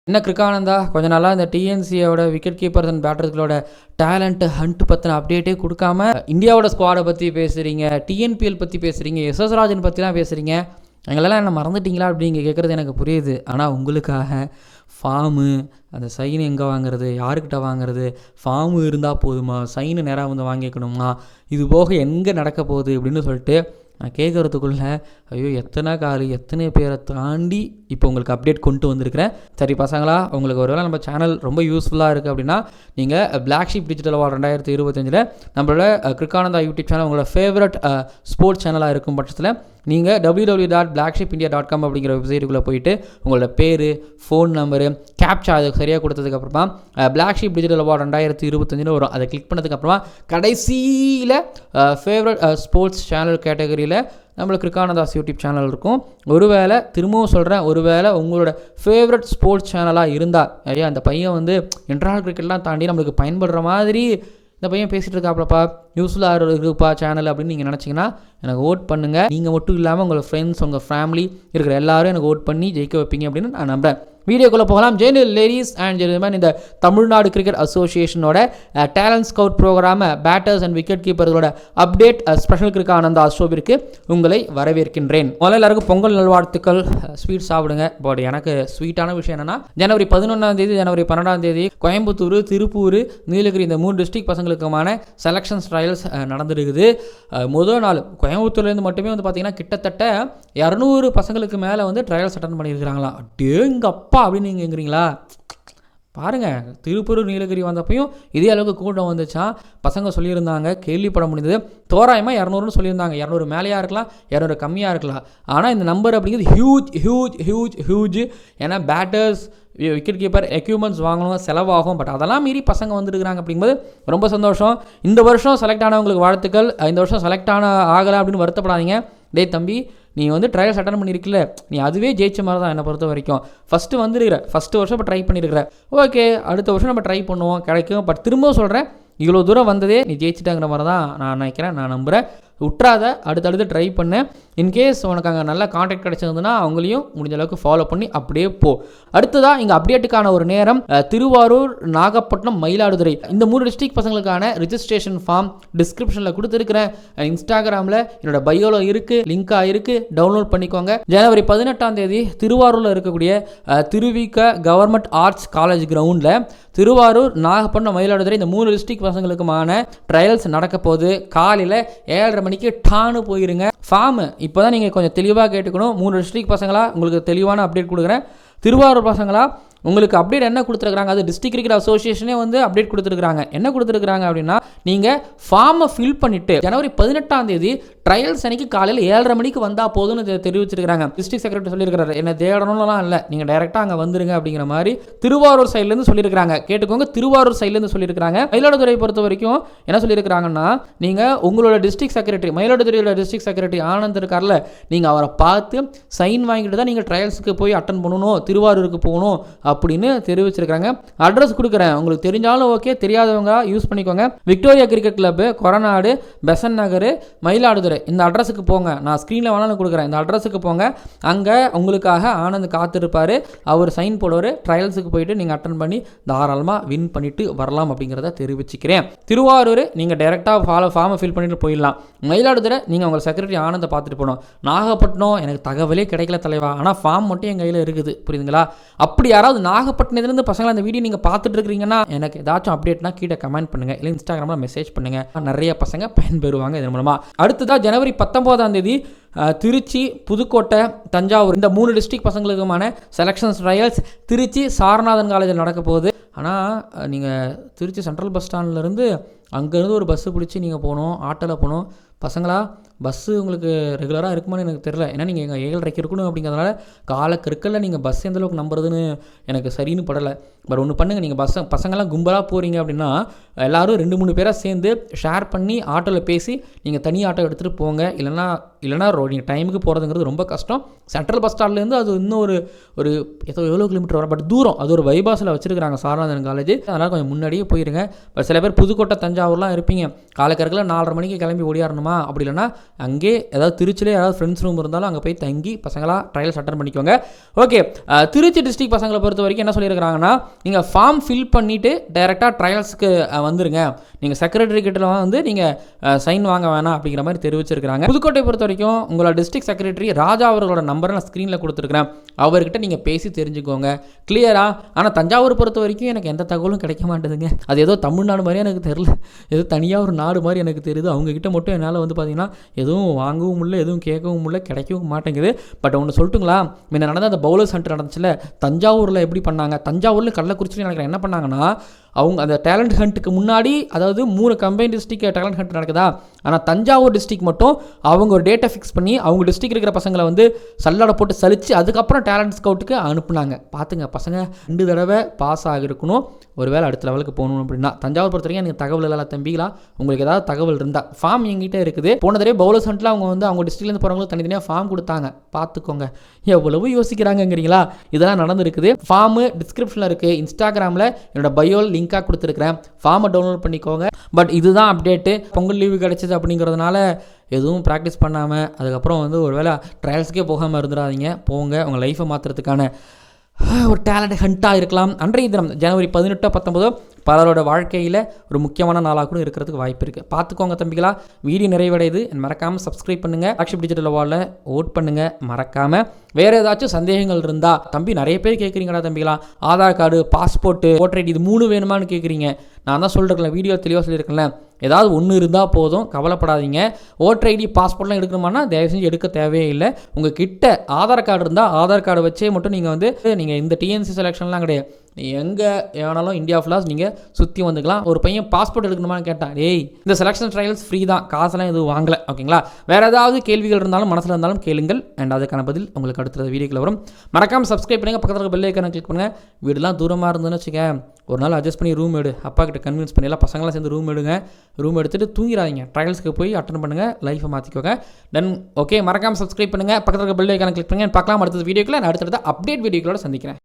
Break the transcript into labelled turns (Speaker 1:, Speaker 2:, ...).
Speaker 1: என்ன கிருக்கானந்தா கொஞ்ச நாளாக இந்த டிஎன்சியோட விக்கெட் கீப்பர்ஸ் அண்ட் பேட்டர்ஸ்களோட டேலண்ட் ஹண்ட் பற்றின அப்டேட்டே கொடுக்காம இந்தியாவோட ஸ்குவாடை பற்றி பேசுகிறீங்க, டிஎன்பிஎல் பற்றி பேசுகிறீங்க, எஸ்எஸ் ராஜன் பற்றிலாம் பேசுகிறீங்க. எங்களெல்லாம் என்ன மறந்துட்டிங்களா அப்படிங்க கேட்குறது எனக்கு புரியுது. ஆனால் உங்களுக்காக ஃபார்மு, அந்த சைன் எங்கே வாங்குறது, யாருக்கிட்ட வாங்குறது, ஃபார்மு இருந்தால் போதுமா, சைனு நேராக வந்து வாங்கிக்கணுமா, இது போக எங்கே நடக்க போகுது அப்படின்னு சொல்லிட்டு நான் கேட்குறதுக்குள்ளே ஐயோ எத்தனை கால் எத்தனை பேரை தாண்டி இப்போ உங்களுக்கு அப்டேட் கொண்டு வந்திருக்கிறேன். சரி பசங்களா, உங்களுக்கு ஒருவேளை நம்ம சேனல் ரொம்ப யூஸ்ஃபுல்லாக இருக்குது அப்படின்னா நீங்கள் பிளாக் ஷீப் டிஜிட்டல் அவார்டு 2025 நம்மளோட கிருக்கானந்தா யூடியூப் சேனல் உங்களோட ஃபேவரட் ஸ்போர்ட்ஸ் சேனலாக இருக்கும் பட்சத்தில் நீங்கள் www.blacksheepindia.com அப்படிங்கிற வெப்சைட்டுக்குள்ளே போயிட்டு உங்களோட பேர், ஃபோன் நம்பரு, கேப்சா அதுக்கு சரியாக கொடுத்ததுக்கப்புறமா பிளாக் ஷீப் டிஜிட்டல் அவார்டு 2025 வரும். அதை கிளிக் பண்ணதுக்கப்புறமா கடைசியில் ஃபேவரட் ஸ்போர்ட்ஸ் சேனல் கேட்டகரியில் நம்மளுக்கு கிருக்கானந்தாஸ் யூடியூப் சேனல் இருக்கும். ஒருவேளை திரும்பவும் சொல்கிறேன், ஒருவேளை உங்களோட ஃபேவரட் ஸ்போர்ட்ஸ் சேனலாக இருந்தால் ஐயா அந்த பையன் வந்து இன்டர்நேஷனல் கிரிக்கெட்லாம் தாண்டி நம்மளுக்கு பயன்படுற மாதிரி இந்த பையன் பேசிகிட்டு இருக்காப்லப்பா, யூஸ்ஃபுல்லாக இருக்குப்பா சேனல் அப்படின்னு நீங்கள் நினச்சிங்கன்னா எனக்கு ஓட் பண்ணுங்கள். நீங்கள் மட்டும் இல்லாமல் உங்கள் ஃப்ரெண்ட்ஸ், உங்கள் ஃபேமிலி இருக்கிற எல்லாரும் எனக்கு ஓட் பண்ணி ஜெயிக்க வைப்பீங்க அப்படின்னு நான் நம்புகிறேன். வீடியோக்குள்ளே போகலாம். ஜெயனில் லேடிஸ் அண்ட் ஜென்டில்மேன், இந்த தமிழ்நாடு கிரிக்கெட் அசோசியேஷனோட talent scout program batters and wicket கீப்பர்களோட அப்டேட் ஸ்பெஷல் கிருக்கானந்தா ஷோவிற்கு உங்களை வரவேற்கின்றேன். முதல்ல எல்லாருக்கும் பொங்கல் நல்வாழ்த்துக்கள். ஸ்வீட் சாப்பிடுங்க. பட் எனக்கு ஸ்வீட்டான விஷயம் என்னென்னா, ஜனவரி 11 ஜனவரி 12 கோயம்புத்தூர், திருப்பூர், நீலகிரி இந்த 3 டிஸ்ட்ரிக்ட் பசங்களுக்குமான செலெக்ஷன்ஸ் ட்ரையல்ஸ் நடந்துருக்குது. முதல் நாள் கோயம்புத்தூர்லேருந்து மட்டுமே வந்து பார்த்திங்கன்னா கிட்டத்தட்ட 200 பசங்களுக்கு மேலே வந்து ட்ரையல்ஸ் அட்டன் பண்ணியிருக்கிறாங்களா. டேங்கப்பா அப்படின்னு நீங்கள் கேட்குறீங்களா? பாருங்கள், திருப்பூர், நீலகிரி வந்தப்பையும் இதே அளவுக்கு கூட்டம் வந்துச்சான். பசங்க சொல்லியிருந்தாங்க, கேள்விப்பட முடிந்தது. தோராயமாக 200ன்னு சொல்லியிருந்தாங்க. 200 மேலேயாக இருக்கலாம், 200 கம்மியாக இருக்கலாம். ஆனால் இந்த நம்பர் அப்படிங்கிறது ஹியூஜ் ஹியூஜ் ஹியூஜ் ஹியூஜ். ஏன்னா பேட்டர்ஸ், விக்கெட் கீப்பர் எக்யூப்மெண்ட்ஸ் வாங்கணும், செலவாகும். பட் அதெல்லாம் மீறி பசங்க வந்துருக்குறாங்க அப்படிங்கும்போது ரொம்ப சந்தோஷம். இந்த வருஷம் செலக்ட் ஆனவங்களுக்கு வாழ்த்துக்கள். இந்த வருஷம் செலக்ட் ஆகலை அப்படின்னு வருத்தப்படாதீங்க. டே தம்பி, நீ வந்து ட்ரையல்ஸ் அட்டன் பண்ணியிருக்கல, நீ அதுவே ஜெயிச்ச மாதிரி தான் என்னை பொறுத்த வரைக்கும். ஃபஸ்ட்டு வந்துருக்கிற, ஃபஸ்ட்டு வருஷம் இப்போ ட்ரை பண்ணியிருக்கிற, ஓகே அடுத்த வருஷம் நம்ம ட்ரை பண்ணுவோம், கிடைக்கும். பட் திரும்பவும் சொல்கிறேன், இவ்வளோ தூரம் வந்ததே நீ ஜெயிச்சிட்டாங்கிற மாதிரி தான் நான் நினைக்கிறேன், நான் நம்புகிறேன். விட்றாத, அடுத்தடுத்து ட்ரை பண்ண. இன்கேஸ் உனக்கு அங்கே நல்ல கான்டாக்ட் கிடச்சிருந்ததுன்னா அவங்களையும் முடிஞ்ச அளவுக்கு ஃபாலோ பண்ணி அப்படியே போ. அடுத்ததாக இங்கே அப்டேட்டுக்கான ஒரு நேரம் திருவாரூர், நாகப்பட்டினம், மயிலாடுதுறை இந்த 3 டிஸ்ட்ரிக்ட் பசங்களுக்கான ரிஜிஸ்ட்ரேஷன் ஃபார்ம் டிஸ்கிரிப்ஷனில் கொடுத்துருக்கிறேன். இன்ஸ்டாகிராமில் என்னோட பயோவில் இருக்குது, லிங்காக இருக்குது, டவுன்லோட் பண்ணிக்கோங்க. ஜனவரி 18 திருவாரூரில் இருக்கக்கூடிய திருவிக கவர்மெண்ட் ஆர்ட்ஸ் காலேஜ் கிரவுண்டில் திருவாரூர், நாகப்பட்டினம், மயிலாடுதுறை இந்த 3 டிஸ்ட்ரிக்ட் பசங்களுக்குமான ட்ரையல்ஸ் நடக்க போகுது. காலையில் 7:30 மணிக்கு டானு போயிருங்க. ஃபார்மு இப்போ தான் நீங்கள் கொஞ்சம் தெளிவாக கேட்டுக்கணும். 3 டிஸ்ட்ரிக்ட் பசங்களா உங்களுக்கு தெளிவான அப்டேட் கொடுக்குறேன். திருவாரூர் பசங்களா உங்களுக்கு அப்டேட் என்ன கொடுத்துருக்காங்க, அது டிஸ்ட்ரிக்ட் கிரிக்கெட் அசோசியேஷனே வந்து அப்டேட் கொடுத்துருக்காங்க. என்ன கொடுத்துருக்காங்க அப்படின்னா, நீங்கள் ஃபார்மை ஃபில் பண்ணிவிட்டு ஜனவரி 18 ட்ரையல்ஸ் அன்னைக்கு காலையில் 7:30 மணிக்கு வந்தால் போதும்னு தெரிவிச்சிருக்காங்க. டிஸ்ட்ரிக்ட் செக்ரட்டரி சொல்லியிருக்காரு, என்ன தேடணும்லாம் இல்லை, நீங்கள் டைரெக்டாக அங்கே வந்துருங்க அப்படிங்கிற மாதிரி திருவாரூர் சைட்லேருந்து சொல்லியிருக்காங்க. கேட்டுக்கோங்க, திருவாரூர் சைட்லேருந்து சொல்லியிருக்காங்க. மயிலாடுதுறை பொறுத்த வரைக்கும் என்ன சொல்லியிருக்காங்கன்னா, நீங்கள் உங்களோட டிஸ்ட்ரிக்ட் செக்ரட்டரி, மயிலாடுதுறையோட டிஸ்ட்ரிக்ட் செக்ரட்டரி ஆனந்த் இருக்கார்ல, நீங்கள் அவரை பார்த்து சைன் வாங்கிட்டு தான் நீங்கள் ட்ரையல்ஸுக்கு போய் அட்டன் பண்ணணும், திருவாரூருக்கு போகணும் அப்படின்னு தெரிவிச்சிருக்காங்க. அட்ரஸ் கொடுக்குறேன், உங்களுக்கு தெரிஞ்சாலும் ஓகே, தெரியாதவங்க யூஸ் பண்ணிக்கோங்க. Victoria cricket club, Koranadu, Besant Nagar, Mayiladuthurai இந்த அட்ரஸுக்கு போங்க. நான் ஸ்க்ரீனில் வேணாலும் கொடுக்குறேன், இந்த அட்ரஸுக்கு போங்க. அங்கே உங்களுக்காக ஆனந்த் காத்திருப்பார். அவர் சைன் போடுவார். ட்ரையல்ஸுக்கு போயிட்டு நீங்கள் அட்டன் பண்ணி தாராளமாக வின் பண்ணிட்டு வரலாம் அப்படிங்கிறத தெரிவிச்சுக்கிறேன். திருவாரூர் நீங்கள் டைரெக்டாக ஃபார்மை ஃபில் பண்ணிட்டு போயிடலாம். மயிலாடுதுறை நீங்கள் உங்கள் செக்ரட்டரி ஆனந்தை பார்த்துட்டு போகணும். நாகப்பட்டினம் எனக்கு தகவலே கிடைக்கல தலைவா, ஆனால் ஃபார்ம் மட்டும் என் கையில் இருக்குது, புரியுதுங்களா? அப்படி யாராவது நாகப்பட்டினத்துலேருந்து பசங்களை அந்த வீடியோ நீங்கள் பார்த்துட்டு இருக்கிறீங்கன்னா எனக்கு ஏதாச்சும் அப்டேட்னா கீழே கமெண்ட் பண்ணுங்கள், இல்லை இன்ஸ்டாகிராமில் மெசேஜ் பண்ணுங்கள். நிறைய பசங்க பயன்பெறுவாங்க இதன் மூலமாக. அடுத்ததாக ஜனவரி 19 திருச்சி, புதுக்கோட்டை, தஞ்சாவூர் இந்த 3 டிஸ்ட்ரிக்ட் பசங்களுக்குமான செலெக்ஷன்ஸ் ட்ரையல்ஸ் திருச்சி சாரநாதன் காலேஜில் நடக்க போகுது. ஆனால் நீங்கள் திருச்சி சென்ட்ரல் பஸ் ஸ்டாண்ட்லேருந்து அங்கேருந்து ஒரு பஸ்ஸு பிடிச்சி நீங்கள் போகணும், ஆட்டோவில் போகணும். பசங்களா பஸ்ஸு உங்களுக்கு ரெகுலராக இருக்குமான்னு எனக்கு தெரியல. ஏன்னா நீங்கள் எங்கள் 7:30 இருக்கணும் அப்படிங்கிறதுனால காலக்கருக்கல்ல நீங்கள் பஸ் எந்தளவுக்கு நம்புறதுன்னு எனக்கு சரின்னு படலை. பட் ஒன்று பண்ணுங்கள், நீங்கள் பசங்களாம் கும்பலாக போகிறீங்க அப்படின்னா எல்லோரும் 2-3 பேராக சேர்ந்து ஷேர் பண்ணி ஆட்டோவில் பேசி நீங்கள் தனி ஆட்டோ எடுத்துகிட்டு போங்க. இல்லைனா நீங்கள் டைமுக்கு போகிறதுங்கிறது ரொம்ப கஷ்டம். சென்ட்ரல் பஸ் ஸ்டாண்ட்லேருந்து அது இன்னும் ஒரு எவ்வளோ கிலோமீட்டர் வரும், பட் தூரம். அது ஒரு பைபாஸில் வச்சுருக்காங்க சாரநாதன் காலேஜ், அதனால் கொஞ்சம் முன்னாடியே போயிருங்க. பட் சில பேர் புதுக்கோட்டை, தஞ்சாவூர்லாம் இருப்பீங்க, காலக்கருக்கில் 4:30 மணிக்கு கிளம்பி ஓடியாரணுமா, அப்படி இல்லைனா அங்கே ஏதாவது திருச்சியில் யாராவது ஃப்ரெண்ட்ஸ் ரூம் இருந்தாலும் அங்கே போய் தங்கி பசங்களாக ட்ரையல்ஸ் அட்டன் பண்ணிக்கோங்க. ஓகே, திருச்சி டிஸ்ட்ரிக்ட் பசங்களை பொறுத்த வரைக்கும் என்ன சொல்லியிருக்கிறாங்கன்னா, நீங்கள் ஃபார்ம் ஃபில் பண்ணிவிட்டு டைரெக்டாக ட்ரையல்ஸ்க்கு வந்துருங்க, நீங்கள் செக்ரட்டரி கிட்ட வந்து நீங்கள் சைன் வாங்க வேணாம் அப்படிங்கிற மாதிரி தெரிவிச்சிருக்கிறாங்க. புதுக்கோட்டை பொறுத்த வரைக்கும் உங்களோட டிஸ்ட்ரிக்ட் செக்ரட்டரி ராஜா அவர்களோட நம்பரை நான் ஸ்க்ரீனில் கொடுத்துருக்கிறேன், அவர்கிட்ட நீங்கள் பேசி தெரிஞ்சுக்கோங்க கிளியரா. ஆனால் தஞ்சாவூர் பொறுத்த வரைக்கும் எனக்கு எந்த தகவலும் கிடைக்க மாட்டேதுங்க. அது ஏதோ தமிழ்நாடு மாதிரி எனக்கு தெரியல, ஏதோ தனியாக ஒரு நாடு மாதிரி எனக்கு தெரியுது. அவங்ககிட்ட மட்டும் என்னால் வந்து பார்த்தீங்கன்னா எதுவும் வாங்கவும் முடியல, எதுவும் கேட்கவும் முடியல, கிடைக்கவும் மாட்டேங்குது. பட் ஒன்று சொல்லட்டுங்களா, முன்ன நடந்த அந்த பவுலர்ஸ் ஹண்ட் நடந்துச்சுல தஞ்சாவூரில், எப்படி பண்ணாங்க, தஞ்சாவூரில் கள்ளக்குறிச்சியில் நினைக்கிறேன் என்ன பண்ணாங்கன்னா, அவங்க அந்த டேலண்ட் ஹண்ட்டுக்கு முன்னாடி, அதாவது 3 கம்பைன் டிஸ்ட்ரிக்ட் டேலண்ட் ஹண்ட் நடக்குதா, ஆனால் தஞ்சாவூர் டிஸ்ட்ரிக்ட் மட்டும் அவங்க ஒரு டேட்டை ஃபிக்ஸ் பண்ணி அவங்க டிஸ்ட்ரிக்ட் இருக்கிற பசங்களை வந்து சல்லாடை போட்டு சலித்து அதுக்கப்புறம் டேலண்ட் ஸ்கவுட்டுக்கு அனுப்புனாங்க. பார்த்துங்க, பசங்க 2 தடவை பாஸ் ஆகிருக்கணும் ஒருவேளை அடுத்த லெவலுக்கு போகணும் அப்படின்னா. தஞ்சாவூர் பொறுத்த வரைக்கும் எனக்கு தகவல் இல்லை தம்பிகளா, உங்களுக்கு ஏதாவது தகவல் இருந்தால் ஃபார்ம் எங்கிட்ட இருக்குது. போன தடவை பவுலர்ஸ் ஹண்ட்டில் அவங்க வந்து அவங்க டிஸ்ட்ரிக்ட்லேருந்து போகிறவங்களுக்கு தனித்தனியாக ஃபார்ம் கொடுத்தாங்க, பார்த்துக்கோங்க. எவ்வளவு யோசிக்கிறாங்கங்கிறீங்களா, இதெல்லாம் நடந்திருக்குது. ஃபார்மு டிஸ்கிரிப்ஷனில் இருக்குது, இன்ஸ்டாகிராமில் என்னோட பயோல் லிங்காக கொடுத்துருக்கிறேன், ஃபார்மை டவுன்லோட் பண்ணிக்கோங்க. பட் இதுதான் அப்டேட்டு. பொங்கல் லீவு கிடச்சிது அப்படிங்கிறதுனால எதுவும் ப்ராக்டிஸ் பண்ணாமல் அதுக்கப்புறம் வந்து ஒரு வேளை ட்ரையல்ஸுக்கே போகாமல் இருந்துடாதீங்க. போங்க, உங்கள் லைஃப்பை மாற்றுறதுக்கான ஒரு டேலண்ட் ஹண்ட்டாக இருக்கலாம். அன்றைய தினம் ஜனவரி 18, 19 பலரோட வாழ்க்கையில் ஒரு முக்கியமான நாளாக கூட இருக்கிறதுக்கு வாய்ப்பு இருக்குது. பார்த்துக்கோங்க தம்பிகளா. வீடியோ நிறைவடையுது, மறக்காமல் சப்ஸ்கிரைப் பண்ணுங்கள். ஃப்ளாக்ஷிப் டிஜிட்டல் அவார்டில் ஓட் பண்ணுங்கள் மறக்காமல். வேறு ஏதாச்சும் சந்தேகங்கள் இருந்தால், தம்பி நிறைய பேர் கேட்குறீங்களா தம்பிகளா, Aadhaar card, passport, voter ID, இது 3 வேணுமான்னு கேட்குறீங்க. நான் தான் சொல்லிருக்கேன், வீடியோ தெளிவாக சொல்லியிருக்கேன்ல, ஏதாவது ஒன்று இருந்தால் போதும், கவலைப்படாதீங்க. ஓட்டர் ஐடி, பாஸ்போர்ட்லாம் எடுக்கணுமானா தயவு செஞ்சு எடுக்க தேவையே இல்லை. உங்கள் கிட்ட ஆதார் கார்டு இருந்தால் ஆதார் கார்டு வச்சே மட்டும் நீங்கள் வந்து நீங்கள் இந்த டிஎன்சி செலெக்ஷன்லாம் கிடையாது, எங்கே வேணாலும் இந்தியா ஃபுல்லாக நீங்கள் சுற்றி வந்துக்கலாம். ஒரு பையன் பாஸ்போர்ட் எடுக்கணுமான்னு கேட்டான், ஏய் இந்த செலெக்ஷன் ட்ரையல்ஸ் ஃப்ரீ தான், காசெல்லாம் எதுவும் வாங்கலை, ஓகேங்களா. வேறு ஏதாவது கேள்விகள் இருந்தாலும் மனசில் இருந்தாலும் கேளுங்கள், அண்ட் அதுக்கான பதில் உங்களுக்கு அடுத்த வீடியோக்கில் வரும். மறக்காமல் சப்ஸ்கிரைப் பண்ணுங்கள், பக்கத்தில் இருக்க பெல் ஐக்கானை கிளிக் பண்ணுங்கள். வீடெல்லாம் தூரமாக இருந்ததுன்னு வச்சுக்க, ஒரு நாள் அட்ஜஸ்ட் பண்ணி ரூம் எடு, அப்பா கிட்ட கன்வின்ஸ் பண்ணி எல்லாம் பசங்களாம் சேர்ந்து ரூம் எடுங்க. ரூம் எடுத்துகிட்டு தூங்கிடாதீங்க, ட்ரையல்ஸ்க்கு போய் அட்டன் பண்ணுங்கள், லைஃப்பை மாற்றிக்கோங்க. தென் ஓகே, மறக்காமல் சப்ஸ்கிரைப் பண்ணுங்கள், பக்கத்தில் இருக்க பெல் ஐக்கானை கிளிக் பண்ணுங்கள். பார்க்கலாம் அடுத்த வீடியோக்கில் நான் அடுத்தடுத்த அப்டேட் வீடியோக்களோட சந்திக்கிறேன்.